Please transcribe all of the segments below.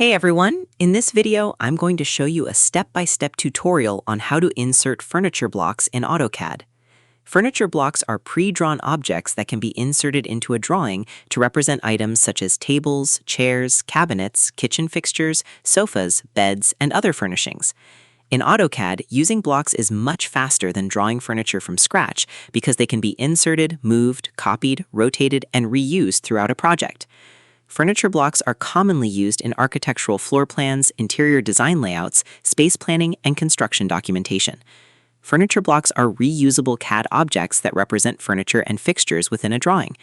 Hey everyone! In this video, I'm going to show you a step-by-step tutorial on how to insert furniture blocks in AutoCAD. Furniture blocks are pre-drawn objects that can be inserted into a drawing to represent items such as tables, chairs, cabinets, kitchen fixtures, sofas, beds, and other furnishings. In AutoCAD, using blocks is much faster than drawing furniture from scratch because they can be inserted, moved, copied, rotated, and reused throughout a project. Furniture blocks are commonly used in architectural floor plans, interior design layouts, space planning, and construction documentation. Furniture blocks are reusable CAD objects that represent furniture and fixtures within a drawing.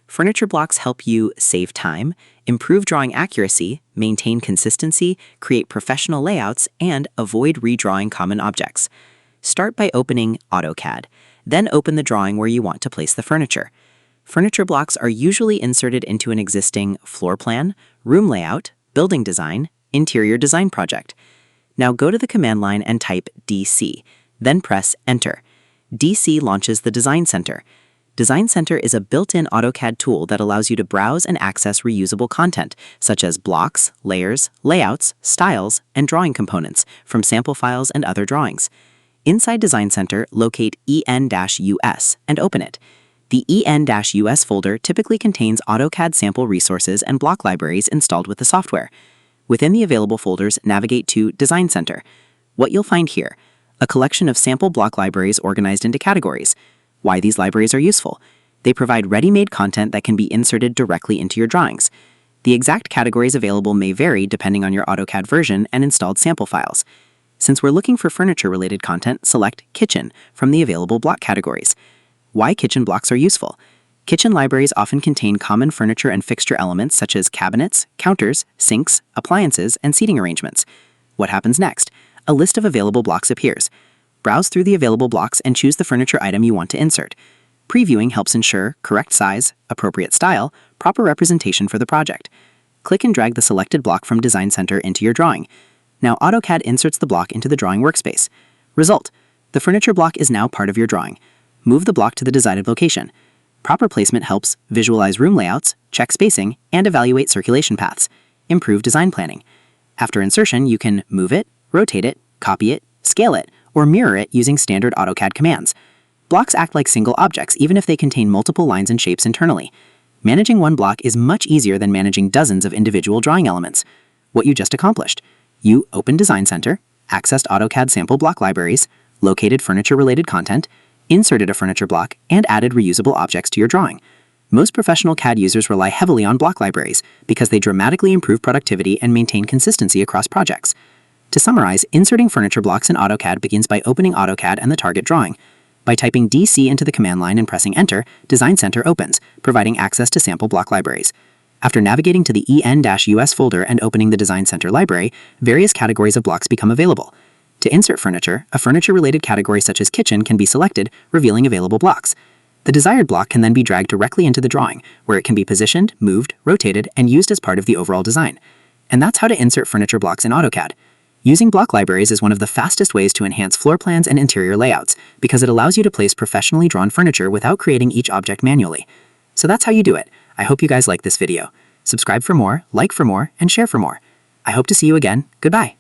Furniture blocks help you save time, improve drawing accuracy, maintain consistency, create professional layouts, and avoid redrawing common objects. Start by opening AutoCAD. Then open the drawing where you want to place the furniture. Furniture blocks are usually inserted into an existing floor plan, room layout, building design, interior design project. Now go to the command line and type DC, then press Enter. DC launches the Design Center. Design Center is a built-in AutoCAD tool that allows you to browse and access reusable content, such as blocks, layers, layouts, styles, and drawing components from sample files and other drawings. Inside Design Center, locate EN-US and open it. The EN-US folder typically contains AutoCAD sample resources and block libraries installed with the software. Within the available folders, navigate to Design Center. What you'll find here: a collection of sample block libraries organized into categories. Why these libraries are useful: they provide ready-made content that can be inserted directly into your drawings. The exact categories available may vary depending on your AutoCAD version and installed sample files. Since we're looking for furniture-related content, select Kitchen from the available block categories. Why kitchen blocks are useful: kitchen libraries often contain common furniture and fixture elements such as cabinets, counters, sinks, appliances, and seating arrangements. What happens next? A list of available blocks appears. Browse through the available blocks and choose the furniture item you want to insert. Previewing helps ensure correct size, appropriate style, proper representation for the project. Click and drag the selected block from Design Center into your drawing. Now AutoCAD inserts the block into the drawing workspace. Result: the furniture block is now part of your drawing. Move the block to the desired location. Proper placement helps visualize room layouts, check spacing, and evaluate circulation paths. Improve design planning. After insertion, you can move it, rotate it, copy it, scale it, or mirror it using standard AutoCAD commands. Blocks act like single objects even if they contain multiple lines and shapes internally. Managing one block is much easier than managing dozens of individual drawing elements. What you just accomplished: you opened Design Center, accessed AutoCAD sample block libraries, located furniture-related content, inserted a furniture block, and added reusable objects to your drawing. Most professional CAD users rely heavily on block libraries because they dramatically improve productivity and maintain consistency across projects. To summarize, inserting furniture blocks in AutoCAD begins by opening AutoCAD and the target drawing. By typing DC into the command line and pressing Enter, Design Center opens, providing access to sample block libraries. After navigating to the EN-US folder and opening the Design Center library, various categories of blocks become available. To insert furniture, a furniture-related category such as kitchen can be selected, revealing available blocks. The desired block can then be dragged directly into the drawing, where it can be positioned, moved, rotated, and used as part of the overall design. And that's how to insert furniture blocks in AutoCAD. Using block libraries is one of the fastest ways to enhance floor plans and interior layouts, because it allows you to place professionally drawn furniture without creating each object manually. So that's how you do it. I hope you guys like this video. Subscribe for more, like for more, and share for more. I hope to see you again. Goodbye.